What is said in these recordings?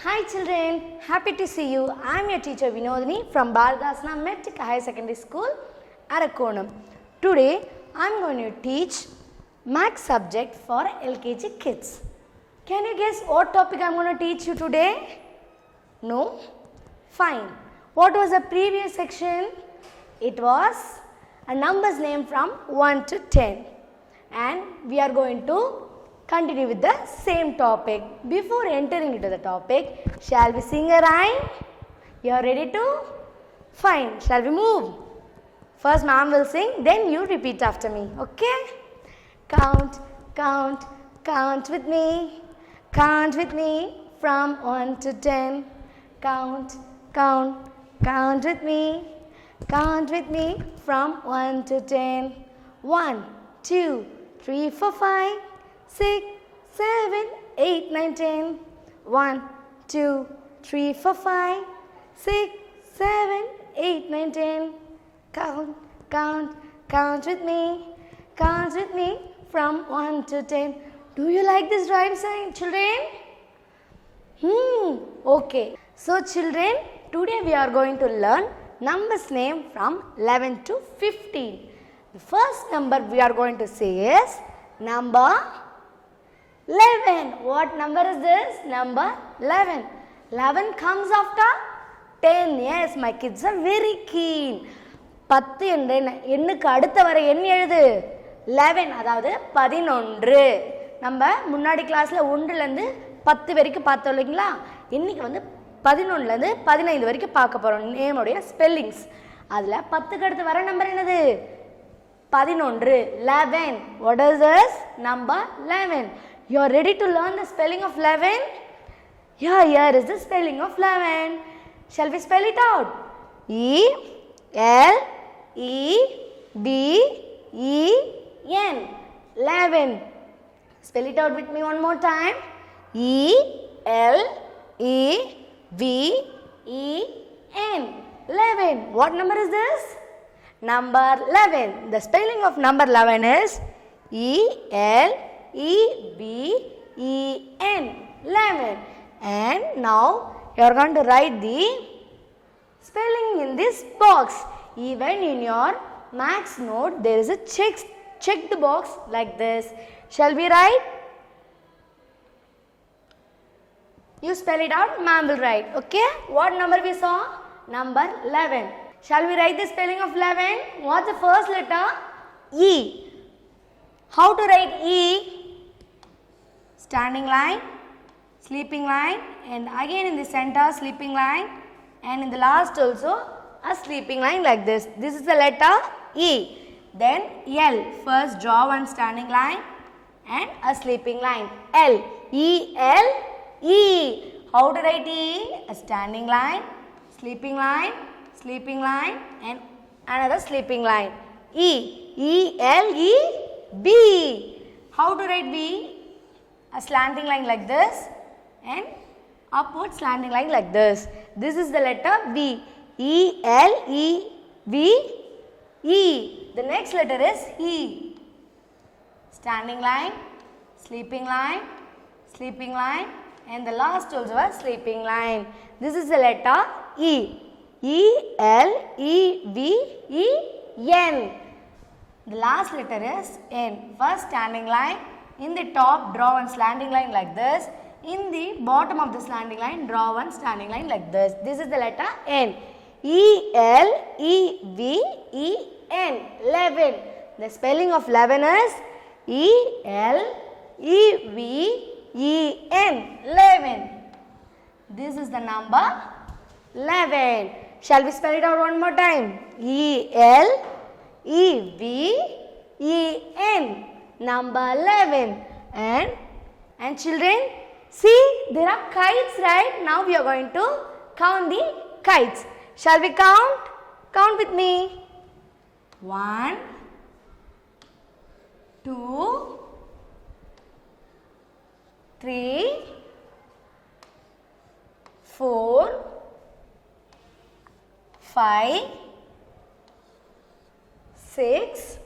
Hi children, happy to see you. I am your teacher Vinodini from Baladasana Metric Higher Secondary School, Arakonam. Today I am going to teach Maths subject for LKG kids. Can you guess what topic I am going to teach you today? No? Fine. What was the previous section? It was a numbers name from 1 to 10. And we are going to continue with the same topic. Before entering into the topic, shall we sing a rhyme? You are ready to? Fine. Shall we move? First ma'am will sing, then you repeat after me. Okay? Count, count, count with me. Count with me from 1 to 10. Count, count, count with me. Count with me from 1 to 10. 1, 2, 3, 4, 5, 6, 7, 8, 9, 10. 1, 2, 3, 4, 5, 6, 7, 8, 9, 10. Count, count, count with me. Count with me from 1 to 10. Do you like this rhyme sign, children? Okay. So, children, today we are going to learn numbers name from 11 to 15. The first number we are going to say is number 11. What number is this? Number 11. 11 comes after 10. Yes, my kids are very keen. 10 எண்ணுக்கு அடுத்த வர எண் எழுது 11, அதாவது 11. நம்ம முன்னாடி கிளாஸ்ல 1 ல இருந்து 10 வரைக்கும் பார்த்தோம் இல்லைங்களா? இன்னைக்கு வந்து 11 ல இருந்து 15 வரைக்கும் பார்க்க போறோம் நேமோட ஸ்பெல்லிங்ஸ். அதுல 10 க்கு அடுத்து வர நம்பர் என்னது? 11. 11. What is this? Number 11. You are ready to learn the spelling of 11? Yeah, here is the spelling of 11. Shall we spell it out? E L E V E N. 11. Spell it out with me one more time. E L E V E N. 11. What number is this? Number 11. The spelling of number 11 is E L E V E N. 11. And now you are going to write the spelling in this box. Even in your maths note, there is a checked box like this. Shall we write? You spell it out, ma'am will write. Okay? What number we saw? Number 11. Shall we write the spelling of 11? What's the first letter? E. How to write E? Standing line, sleeping line, and again in the center sleeping line, and in the last also a sleeping line like this. This is the letter E. Then L. First draw one standing line and a sleeping line. L. E L E. How to write E? A standing line, sleeping line, and another sleeping line. E. E L E B. How to write B? A slanting line like this and upward slanting line like this. This is the letter V. E L E V E. The next letter is E. Standing line, sleeping line, and the last also a sleeping line. This is the letter E. E L E V E N. The last letter is N. First standing line. In the top, draw one slanting line like this. In the bottom of the slanting line, draw one standing line like this. This is the letter N. E L E V E N. 11. The spelling of 11 is E L E V E N. 11. This is the number 11. Shall we spell it out one more time? E L E V E N. Number 11. And children, see, there are kites, right? Now we are going to count the kites. Shall we count? Count with me. 1, 2, 3, 4, 5, 6,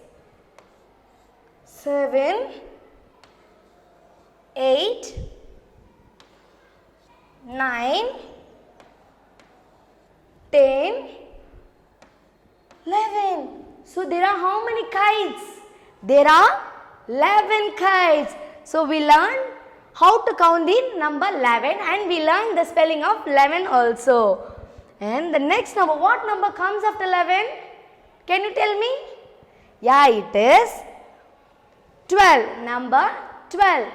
7, 8, 9, 10, 11. So there are how many kites? There are 11 kites. So we learned how to count the number 11 and we learned the spelling of 11 also. And the next number, what number comes after 11? Can you tell me? Yeah, it is 12. Number 12.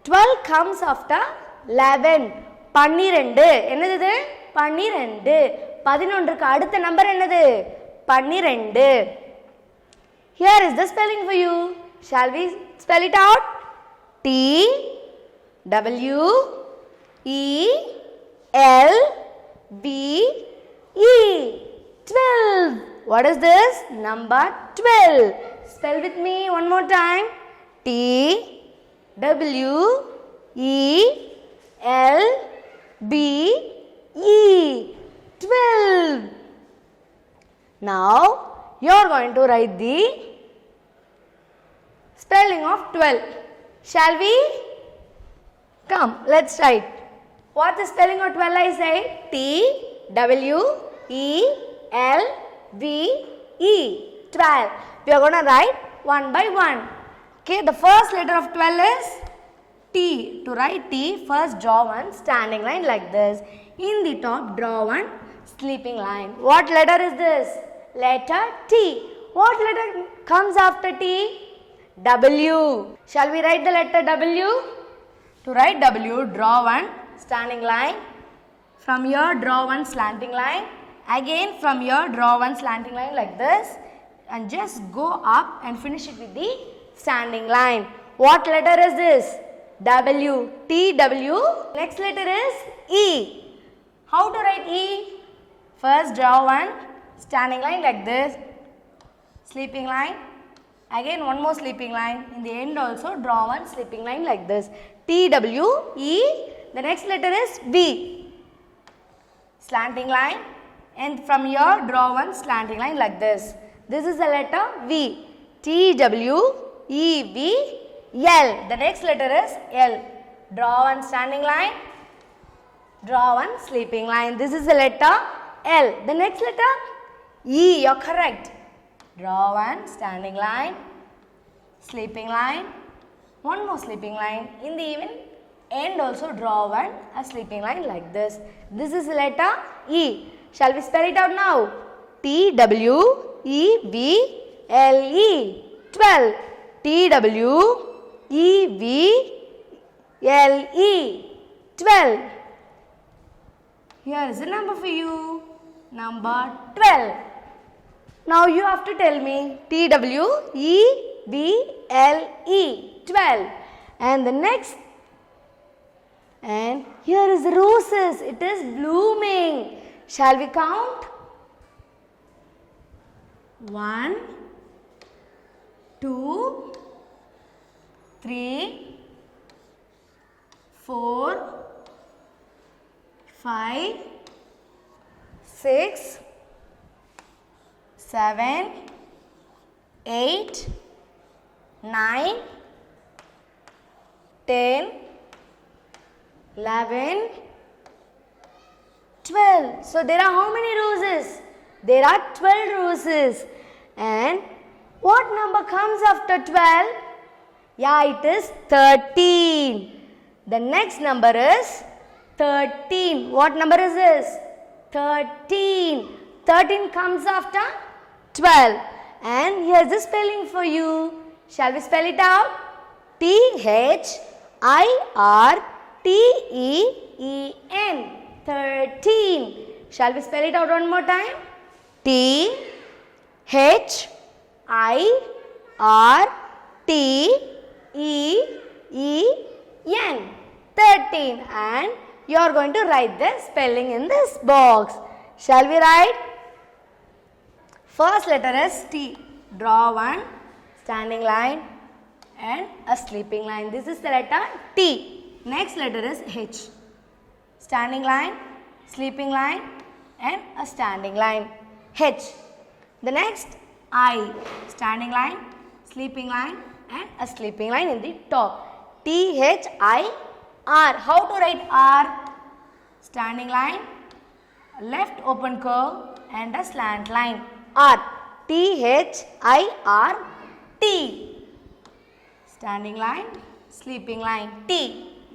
12 comes after 11. 12. என்னது இது? 12. 11க்கு அடுத்த number என்னது? 12. Here is the spelling for you. Shall we spell it out? T W E L B E 12. What is this? Number 12. Spell with me one more time. T W E L B E 12. Now you are going to write the spelling of 12. Shall we? Come, let's write. What's the spelling of 12? I say T W E L V E 12. We are going to write one by one. Okay, the first letter of 12 is T. To write T, first draw one standing line like this. In the top, draw one sleeping line. What letter is this? Letter T. What letter comes after T? W. Shall we write the letter W? To write W, draw one standing line. From here, draw one slanting line. Again, from here, draw one slanting line like this. And just go up and finish it with the standing line. What letter is this? W. T, W. Next letter is E. How to write E? First, draw one standing line like this. Sleeping line. Again, one more sleeping line. In the end also, draw one sleeping line like this. T, W, E. The next letter is V. Slanting line. And from here, draw one slanting line like this. This is the letter V. T, W, E, V, L. The next letter is L. Draw one standing line. Draw one sleeping line. This is the letter L. The next letter E. You're correct. Draw one standing line. Sleeping line. One more sleeping line. In the even end also draw one a sleeping line like this. This is the letter E. Shall we spell it out now? T, W, E, V, L, E. 12. T, W, E, V, L, E. 12. Here is the number for you. Number 12. Now you have to tell me T, W, E, V, L, E. 12. And the next. And here is roses. It is blooming. Shall we count? 1, 2, 3, 4, 5, 6, 7, 8, 9, 10, 11, 12. So there are how many roses? There are 12 roses. And what number comes after 12? Yeah, it is 13. The next number is 13. What number is this? 13. 13 comes after 12. And here's the spelling for you. Shall we spell it out? T-H-I-R-T-E-E-N. 13. Shall we spell it out one more time? T-H-I-R-T-E-E-N. 13. And you are going to write the spelling in this box. Shall we write? First letter is T. Draw one standing line and a sleeping line. This is the letter T. Next letter is H. Standing line, sleeping line and a standing line. H. The next I. Standing line, sleeping line and a sleeping line in the top. T-H-I-R. How to write R? standing line, left open curve and a slant line. R, T-H-I-R-T. Standing line, sleeping line, T.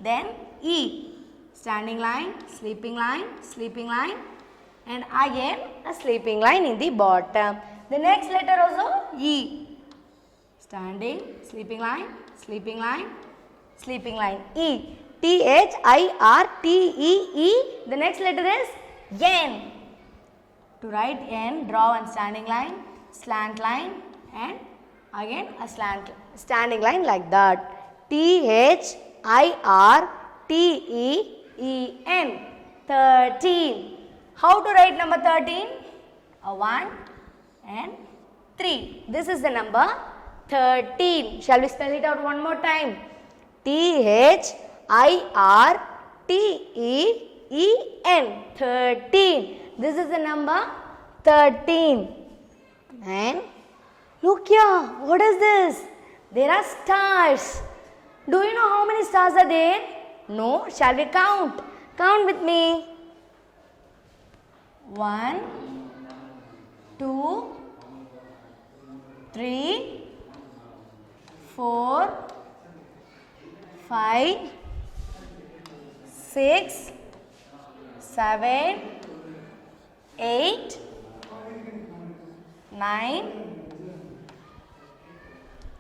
Then E, standing line, sleeping line, and again a sleeping line in the bottom. The next letter also E. Standing, sleeping line, E. T-H-I-R-T-E-E. The next letter is N. To write N, draw one standing line, slant line, and again a standing line like that. T-H-I-R-T-E-E-N. 13. How to write number 13? A 1 and 3. This is the number 13. Shall we spell it out one more time? T-H-I-R-T-E-E-N. 13. This is the number 13. And look here. What is this? There are stars. Do you know how many stars are there? No. Shall we count? Count with me. 1, 2, 3, 4, 5, 6, 7, 8, 9,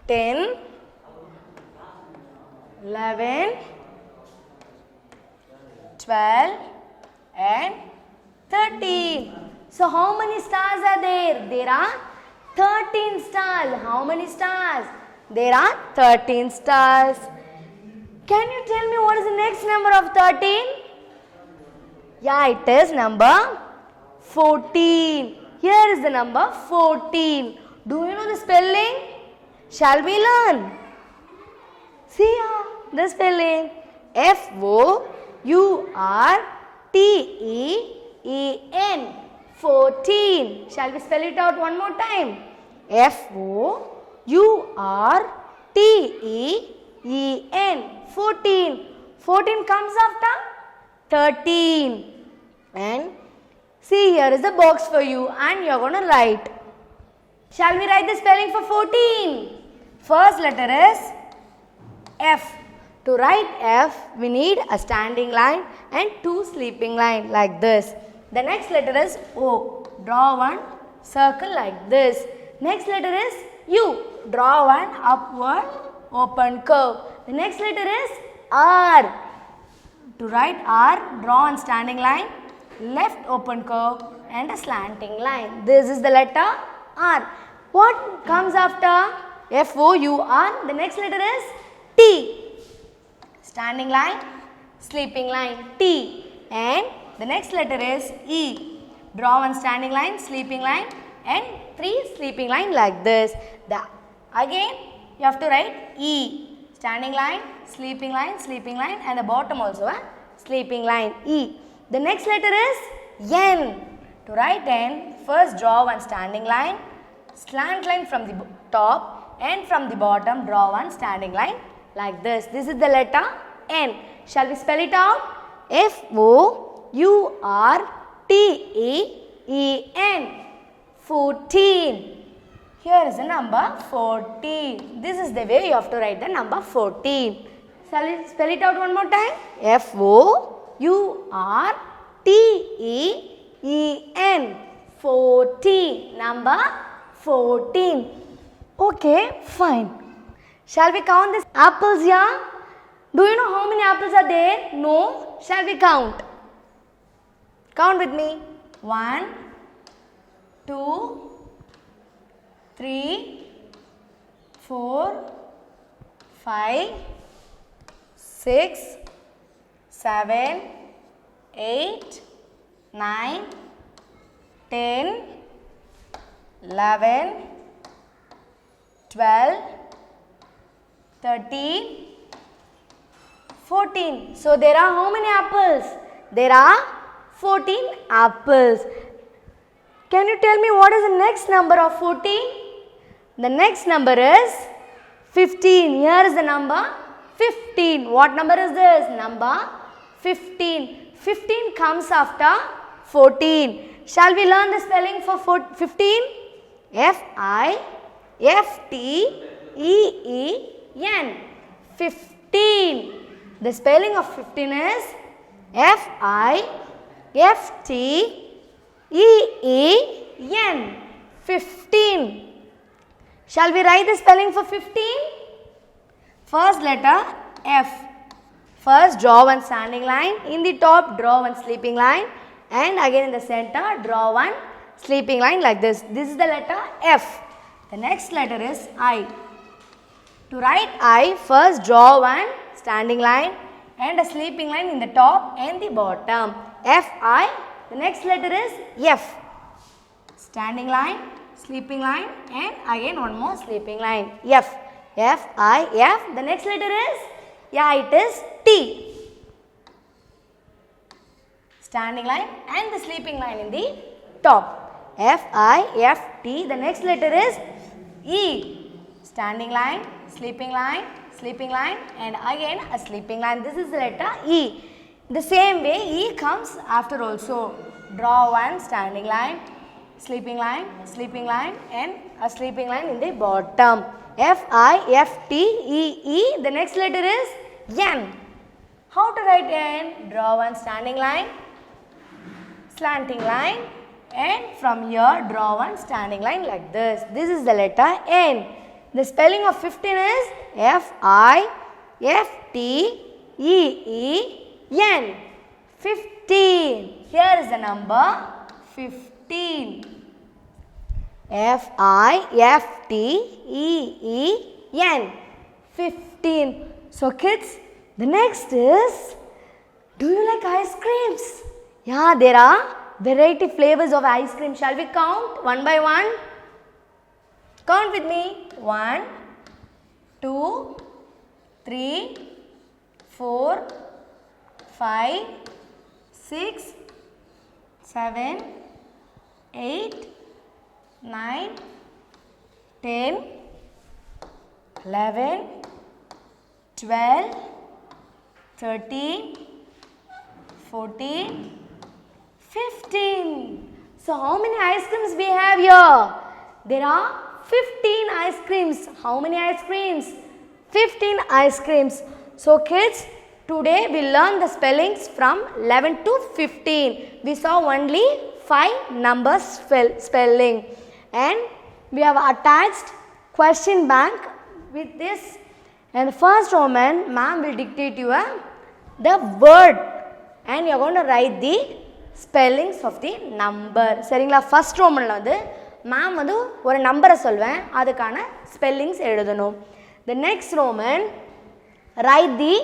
10, 11, 12 and 13. So how many stars are there? There are 13 stars. How many stars? There are 13 stars. Can you tell me what is the next number of 13? Yeah, it is number 14. Here is the number 14. Do you know the spelling? Shall we learn? See here, the spelling. F-O-U-R-T-E-E-N. 14. Shall we spell it out one more time? F-O-U-R-T-E-E-N. 14. 14 comes after 13. And see, here is the box for you and you are going to write. Shall we write the spelling for 14? First letter is F. To write F, we need a standing line and two sleeping line like this. The next letter is O. Draw one circle like this. Next letter is U. Draw one upward open curve. The next letter is R. To write R, draw one standing line, left open curve and a slanting line. This is the letter R. What comes after F-O-U-R? The next letter is T. Standing line, sleeping line, T. And the next letter is E. Draw one standing line, sleeping line and three sleeping line like this. Again you have to write E. Standing line, sleeping line and the bottom also a sleeping line, E. The next letter is N. To write N, first draw one standing line, slant line from the top and from the bottom draw one standing line like this. This is the letter N. Shall we spell it out? F-O-U-R-T-E-E-N. 14. Here is the number 14. This is the way you have to write the number 14. Shall we spell it out one more time? F-O-U-R-T-E-E-N. 14. Number 14. Okay, fine. Shall we count these apples here? Do you know how many apples are there? No. Shall we count? Count with me. 1, 2, 3, 4, 5, 6, 7, 8, 9, 10, 11, 12, 13, 14. So there are how many apples? There are 14 apples. Can you tell me what is the next number of 14? The next number is 15. Here is the number 15. What number is this? Number 15. 15 comes after 14. Shall we learn the spelling for 15? F-I-F-T-E-E-N. 15. The spelling of 15 is F-I-F-T-E-E-N. 15. Shall we write the spelling for 15? First letter F. First draw one standing line. In the top draw one sleeping line. And again in the center draw one sleeping line like this. This is the letter F. The next letter is I. To write I, first draw one standing line and a sleeping line in the top and the bottom. F-I. The next letter is F. Standing line, sleeping line and again one more sleeping line. F. F-I-F. The next letter is, it is T. Standing line and the sleeping line in the top. F-I-F-T. The next letter is E. Standing line, sleeping line and again a sleeping line. This is the letter E. The same way E comes after also. Draw one standing line, sleeping line and a sleeping line in the bottom. F-I-F-T-E-E. The next letter is N. How to write N? Draw one standing line, slanting line and from here draw one standing line like this. This is the letter N. The spelling of 15 is F-I-F-T-E-E-N. 15. Here is the number 15. F-I-F-T-E-E-N. 15. So kids, the next is, do you like ice creams? Yeah, there are variety flavors of ice cream. Shall we count one by one? Count with me. 1, 2, 3, 4, 5, 6, 7, 8, 9, 10, 11, 12, 13, 14, 15. So how many ice creams we have here? There are 15 ice creams. How many ice creams? 15 ice creams. So kids, today we learn the spellings from 11 to 15. We saw only 5 numbers spelling. And we have attached question bank with this. And first Roman, ma'am will dictate you the word. And you are going to write the spellings of the number. சரிங்களா? First Roman வந்து ma'am வந்து ஒரு நம்பரை சொல்வேன், அதுக்கான spellings எழுதணும். The next Roman, write the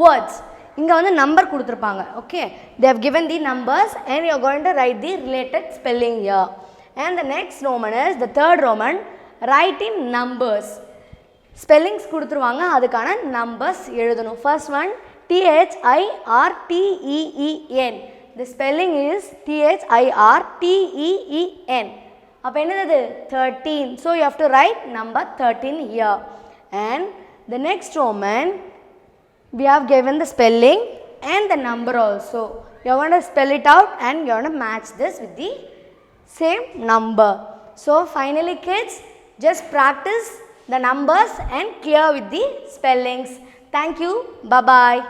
words. இங்கே வந்து நம்பர் கொடுத்துருப்பாங்க. Okay, they have given the numbers and you are going to write the related spelling here. And the next Roman is, the third Roman, write in numbers. Spellings கொடுத்துருவாங்க, அதுக்கான numbers எழுதணும். First one, Thirteen. The spelling is Thirteen. அப்போ என்னது? 13. So you have to write number 13 here. And the next Roman, we have given the spelling and the number also. You want to spell it out and you want to match this with the same number. So finally kids, just practice the numbers and clear with the spellings. Thank you. Bye-bye.